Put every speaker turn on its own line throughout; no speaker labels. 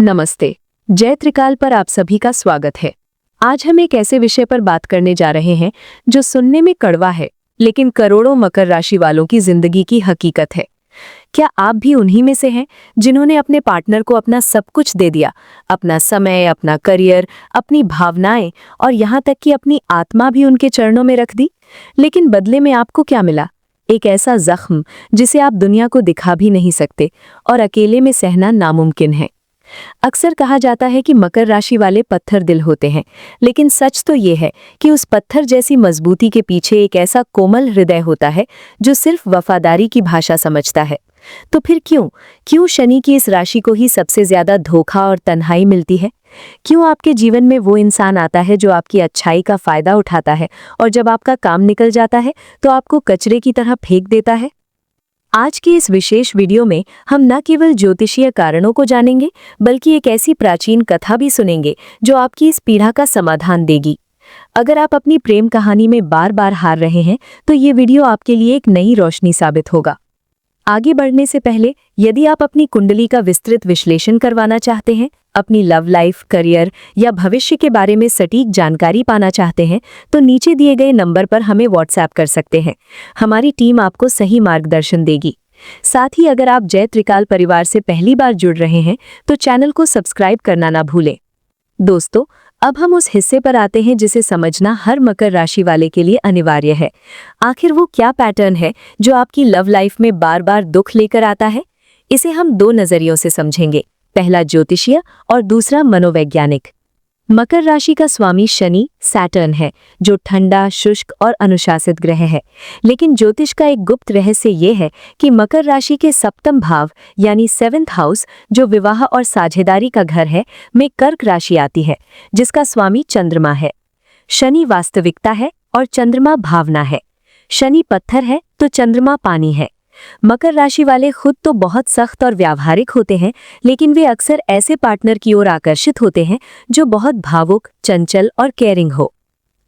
नमस्ते। जय त्रिकाल पर आप सभी का स्वागत है। आज हम एक ऐसे विषय पर बात करने जा रहे हैं जो सुनने में कड़वा है, लेकिन करोड़ों मकर राशि वालों की जिंदगी की हकीकत है। क्या आप भी उन्हीं में से हैं जिन्होंने अपने पार्टनर को अपना सब कुछ दे दिया, अपना समय, अपना करियर, अपनी भावनाएं और यहाँ तक कि अपनी आत्मा भी उनके चरणों में रख दी? लेकिन बदले में आपको क्या मिला? एक ऐसा जख्म जिसे आप दुनिया को दिखा भी नहीं सकते और अकेले में सहना नामुमकिन है। अक्सर कहा जाता है कि मकर राशि वाले पत्थर दिल होते हैं, लेकिन सच तो ये है कि उस पत्थर जैसी मजबूती के पीछे एक ऐसा कोमल हृदय होता है जो सिर्फ वफादारी की भाषा समझता है। तो फिर क्यों शनि की इस राशि को ही सबसे ज्यादा धोखा और तन्हाई मिलती है? क्यों आपके जीवन में वो इंसान आता है जो आपकी अच्छाई का फायदा उठाता है और जब आपका काम निकल जाता है तो आपको कचरे की तरह फेंक देता है? आज की इस विशेष वीडियो में हम न केवल ज्योतिषीय कारणों को जानेंगे, बल्कि एक ऐसी प्राचीन कथा भी सुनेंगे जो आपकी इस पीड़ा का समाधान देगी। अगर आप अपनी प्रेम कहानी में बार बार हार रहे हैं, तो ये वीडियो आपके लिए एक नई रोशनी साबित होगा। आगे बढ़ने से पहले, यदि आप अपनी कुंडली का विस्तृत विश्लेषण करवाना चाहते हैं, अपनी लव लाइफ, करियर या भविष्य के बारे में सटीक जानकारी पाना चाहते हैं, तो नीचे दिए गए नंबर पर हमें व्हाट्सएप कर सकते हैं। हमारी टीम आपको सही मार्गदर्शन देगी। साथ ही अगर आप जय त्रिकाल परिवार से पहली बार जुड़ रहे हैं, तो चैनल को सब्सक्राइब करना ना भूलें। दोस्तों, अब हम उस हिस्से पर आते हैं जिसे समझना हर मकर राशि वाले के लिए अनिवार्य है। आखिर वो क्या पैटर्न है जो आपकी लव लाइफ में बार बार दुख लेकर आता है? इसे हम दो नजरियों से समझेंगे, पहला ज्योतिषीय और दूसरा मनोवैज्ञानिक। मकर राशि का स्वामी शनि सैटर्न है, जो ठंडा, शुष्क और अनुशासित ग्रह है। लेकिन ज्योतिष का एक गुप्त रहस्य ये है कि मकर राशि के सप्तम भाव यानी 7th हाउस, जो विवाह और साझेदारी का घर है, में कर्क राशि आती है, जिसका स्वामी चंद्रमा है। शनि वास्तविकता है और चंद्रमा भावना है। शनि पत्थर है तो चंद्रमा पानी है। मकर राशि वाले खुद तो बहुत सख्त और व्यावहारिक होते हैं, लेकिन वे अक्सर ऐसे पार्टनर की ओर आकर्षित होते हैं जो बहुत भावुक, चंचल और केयरिंग हो।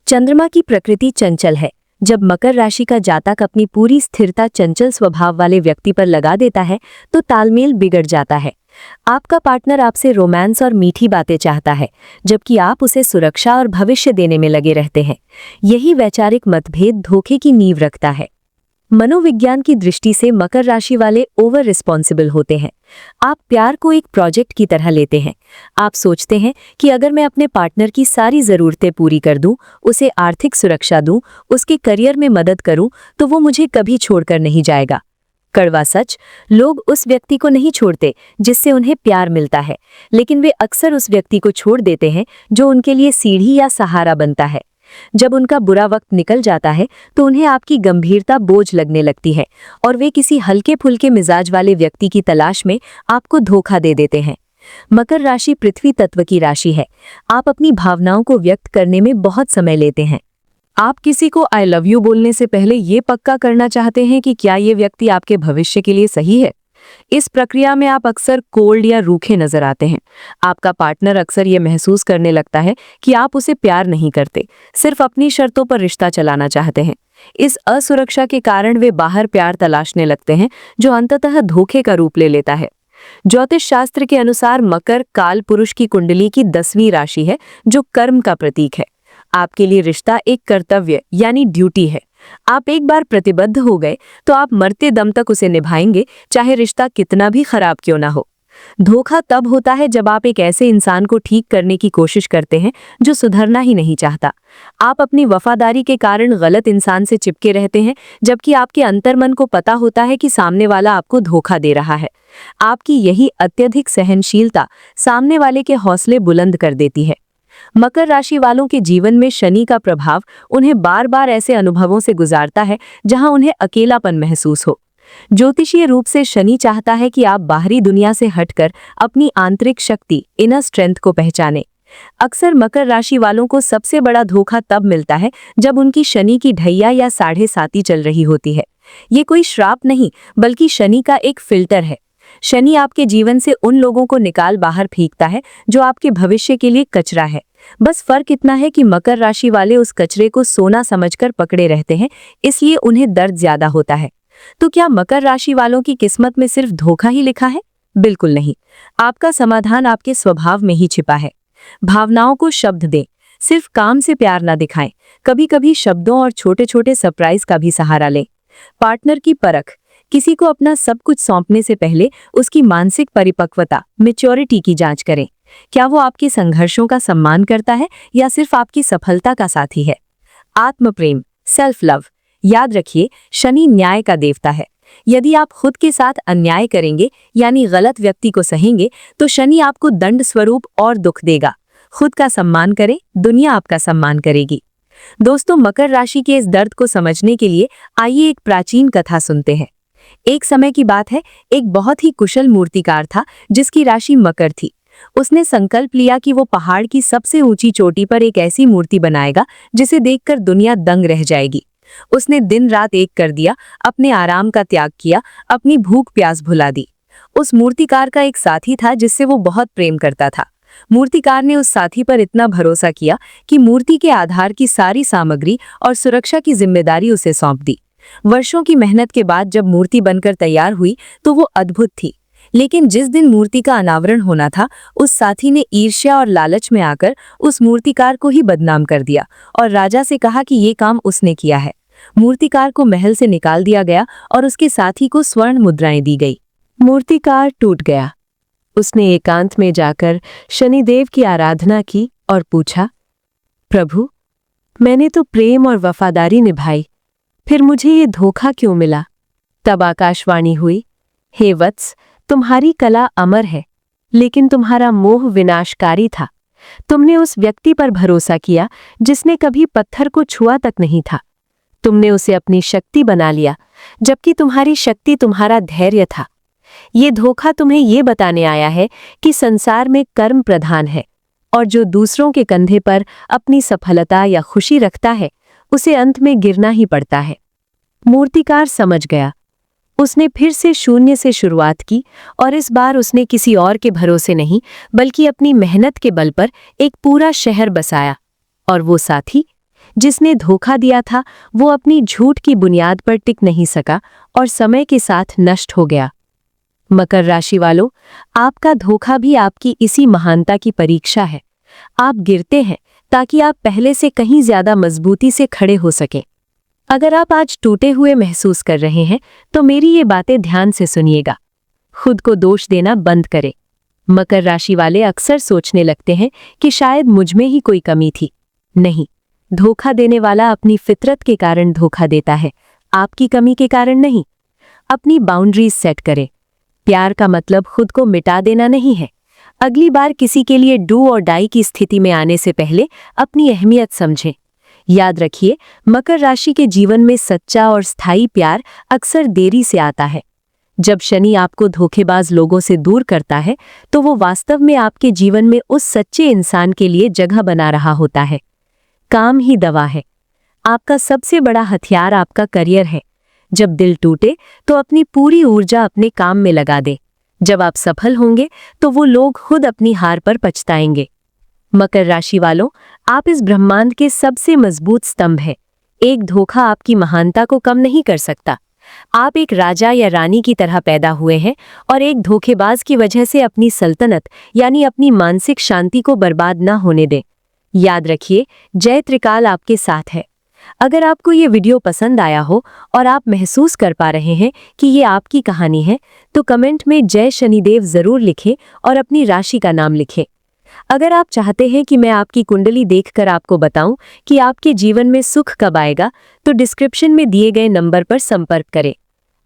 चंद्रमा की प्रकृति चंचल है। जब मकर राशि का जातक अपनी पूरी स्थिरता चंचल स्वभाव वाले व्यक्ति पर लगा देता है, तो तालमेल बिगड़ जाता है। आपका पार्टनर आपसे रोमांस और मीठी बातें चाहता है, जबकि आप उसे सुरक्षा और भविष्य देने में लगे रहते हैं। यही वैचारिक मतभेद धोखे की नींव रखता है। मनोविज्ञान की दृष्टि से मकर राशि वाले ओवर रिस्पॉन्सिबल होते हैं। आप प्यार को एक प्रोजेक्ट की तरह लेते हैं। आप सोचते हैं कि अगर मैं अपने पार्टनर की सारी ज़रूरतें पूरी कर दूं, उसे आर्थिक सुरक्षा दूं, उसके करियर में मदद करूं, तो वो मुझे कभी छोड़कर नहीं जाएगा। कड़वा सच, लोग उस व्यक्ति को नहीं छोड़ते जिससे उन्हें प्यार मिलता है, लेकिन वे अक्सर उस व्यक्ति को छोड़ देते हैं जो उनके लिए सीढ़ी या सहारा बनता है। जब उनका बुरा वक्त निकल जाता है, तो उन्हें आपकी गंभीरता बोझ लगने लगती है और वे किसी हल्के फुल्के मिजाज वाले व्यक्ति की तलाश में आपको धोखा दे देते हैं। मकर राशि पृथ्वी तत्व की राशि है। आप अपनी भावनाओं को व्यक्त करने में बहुत समय लेते हैं। आप किसी को आई लव यू बोलने से पहले ये पक्का करना चाहते हैं कि क्या ये व्यक्ति आपके भविष्य के लिए सही है। इस प्रक्रिया में आप अक्सर कोल्ड या रूखे नजर आते हैं। आपका पार्टनर अक्सर ये महसूस करने लगता है कि आप उसे प्यार नहीं करते, सिर्फ अपनी शर्तों पर रिश्ता चलाना चाहते हैं। इस असुरक्षा के कारण वे बाहर प्यार तलाशने लगते हैं, जो अंततः धोखे का रूप ले लेता है। ज्योतिष शास्त्र के अनुसार मकर काल पुरुष की कुंडली की 10वीं राशि है, जो कर्म का प्रतीक है। आपके लिए रिश्ता एक कर्तव्य यानी ड्यूटी है। आप एक बार प्रतिबद्ध हो गए तो आप मरते दम तक उसे निभाएंगे, चाहे रिश्ता कितना भी खराब क्यों ना हो। धोखा तब होता है जब आप एक ऐसे इंसान को ठीक करने की कोशिश करते हैं जो सुधरना ही नहीं चाहता। आप अपनी वफादारी के कारण गलत इंसान से चिपके रहते हैं, जबकि आपके अंतर्मन को पता होता है कि सामने वाला आपको धोखा दे रहा है। आपकी यही अत्यधिक सहनशीलता सामने वाले के हौसले बुलंद कर देती है। मकर राशि वालों के जीवन में शनि का प्रभाव उन्हें बार बार ऐसे अनुभवों से गुजारता है जहां उन्हें अकेलापन महसूस हो। ज्योतिषीय रूप से शनि चाहता है कि आप बाहरी दुनिया से हटकर अपनी आंतरिक शक्ति, इनर स्ट्रेंथ को पहचानें। अक्सर मकर राशि वालों को सबसे बड़ा धोखा तब मिलता है जब उनकी शनि की ढैया या 7.5 चल रही होती है। ये कोई श्राप नहीं, बल्कि शनि का एक फिल्टर है। शनि आपके जीवन से उन लोगों को निकाल बाहर फेंकता है जो आपके भविष्य के लिए कचरा है। बस फर्क इतना है कि मकर राशि वाले उस कचरे को सोना समझकर पकड़े रहते हैं, इसलिए उन्हें दर्द ज्यादा होता है। तो क्या मकर राशि वालों की किस्मत में सिर्फ धोखा ही लिखा है? बिल्कुल नहीं। आपका समाधान आपके स्वभाव में ही छिपा है। भावनाओं को शब्द दें, सिर्फ काम से प्यार ना दिखाएं। कभी कभी शब्दों और छोटे छोटे सरप्राइज का भी सहारा लें। पार्टनर की परख, किसी को अपना सब कुछ सौंपने से पहले उसकी मानसिक परिपक्वता, मैच्योरिटी की जांच करें। क्या वो आपके संघर्षों का सम्मान करता है या सिर्फ आपकी सफलता का साथी है? आत्म प्रेम, सेल्फ लव, याद रखिए शनि न्याय का देवता है। यदि आप खुद के साथ अन्याय करेंगे यानी गलत व्यक्ति को सहेंगे तो शनि आपको दंड स्वरूप और दुख देगा। खुद का सम्मान करें, दुनिया आपका सम्मान करेगी। दोस्तों, मकर राशि के इस दर्द को समझने के लिए आइए एक प्राचीन कथा सुनते हैं। एक समय की बात है, एक बहुत ही कुशल मूर्तिकार था जिसकी राशि मकर थी। उसने संकल्प लिया कि वो पहाड़ की सबसे ऊंची चोटी पर एक ऐसी मूर्ति बनाएगा जिसे देखकर दुनिया दंग रह जाएगी। उसने दिन रात एक कर दिया, अपने आराम का त्याग किया, अपनी भूख प्यास भुला दी। उस मूर्तिकार का एक साथी था जिससे वो बहुत प्रेम करता था। मूर्तिकार ने उस साथी पर इतना भरोसा किया कि मूर्ति के आधार की सारी सामग्री और सुरक्षा की जिम्मेदारी उसे सौंप दी। वर्षों की मेहनत के बाद जब मूर्ति बनकर तैयार हुई तो वो अद्भुत थी। लेकिन जिस दिन मूर्ति का अनावरण होना था, उस साथी ने ईर्ष्या और लालच में आकर उस मूर्तिकार को ही बदनाम कर दिया और राजा से कहा कि ये काम उसने किया है। मूर्तिकार को महल से निकाल दिया गया और उसके साथी को स्वर्ण मुद्राएं दी गई। मूर्तिकार टूट गया। उसने एकांत में जाकर शनिदेव की आराधना की और पूछा, प्रभु, मैंने तो प्रेम और वफादारी निभाई, फिर मुझे ये धोखा क्यों मिला? तब आकाशवाणी हुई, हे वत्स, तुम्हारी कला अमर है, लेकिन तुम्हारा मोह विनाशकारी था। तुमने उस व्यक्ति पर भरोसा किया जिसने कभी पत्थर को छुआ तक नहीं था। तुमने उसे अपनी शक्ति बना लिया, जबकि तुम्हारी शक्ति तुम्हारा धैर्य था। ये धोखा तुम्हें ये बताने आया है कि संसार में कर्म प्रधान है और जो दूसरों के कंधे पर अपनी सफलता या खुशी रखता है उसे अंत में गिरना ही पड़ता है। मूर्तिकार समझ गया। उसने फिर से शून्य से शुरुआत की और इस बार उसने किसी और के भरोसे नहीं बल्कि अपनी मेहनत के बल पर एक पूरा शहर बसाया। और वो साथी जिसने धोखा दिया था वो अपनी झूठ की बुनियाद पर टिक नहीं सका और समय के साथ नष्ट हो गया। मकर राशि वालों, आपका धोखा भी आपकी इसी महानता की परीक्षा है। आप गिरते हैं ताकि आप पहले से कहीं ज्यादा मजबूती से खड़े हो सकें। अगर आप आज टूटे हुए महसूस कर रहे हैं तो मेरी ये बातें ध्यान से सुनिएगा। खुद को दोष देना बंद करें। मकर राशि वाले अक्सर सोचने लगते हैं कि शायद मुझ में ही कोई कमी थी। नहीं, धोखा देने वाला अपनी फितरत के कारण धोखा देता है, आपकी कमी के कारण नहीं। अपनी बाउंड्रीज सेट करें। प्यार का मतलब खुद को मिटा देना नहीं है। अगली बार किसी के लिए डू और डाई की स्थिति में आने से पहले अपनी अहमियत समझें। याद रखिए, मकर राशि के जीवन में सच्चा और स्थायी प्यार अक्सर देरी से आता है। जब शनि आपको धोखेबाज लोगों से दूर करता है तो वो वास्तव में आपके जीवन में उस सच्चे इंसान के लिए जगह बना रहा होता है। काम ही दवा है। आपका सबसे बड़ा हथियार आपका करियर है। जब दिल टूटे तो अपनी पूरी ऊर्जा अपने काम में लगा दे। जब आप सफल होंगे तो वो लोग खुद अपनी हार पर पछताएंगे। मकर राशि वालों, आप इस ब्रह्मांड के सबसे मजबूत स्तंभ हैं। एक धोखा आपकी महानता को कम नहीं कर सकता। आप एक राजा या रानी की तरह पैदा हुए हैं और एक धोखेबाज की वजह से अपनी सल्तनत यानी अपनी मानसिक शांति को बर्बाद न होने दें। याद रखिए, जय त्रिकाल आपके साथ है। अगर आपको ये वीडियो पसंद आया हो और आप महसूस कर पा रहे हैं कि ये आपकी कहानी है तो कमेंट में जय शनिदेव जरूर लिखें और अपनी राशि का नाम लिखें। अगर आप चाहते हैं कि मैं आपकी कुंडली देखकर आपको बताऊं कि आपके जीवन में सुख कब आएगा तो डिस्क्रिप्शन में दिए गए नंबर पर संपर्क करें।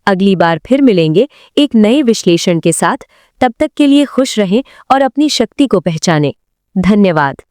अगली बार फिर मिलेंगे एक नए विश्लेषण के साथ। तब तक के लिए खुश रहें और अपनी शक्ति को पहचानें। धन्यवाद।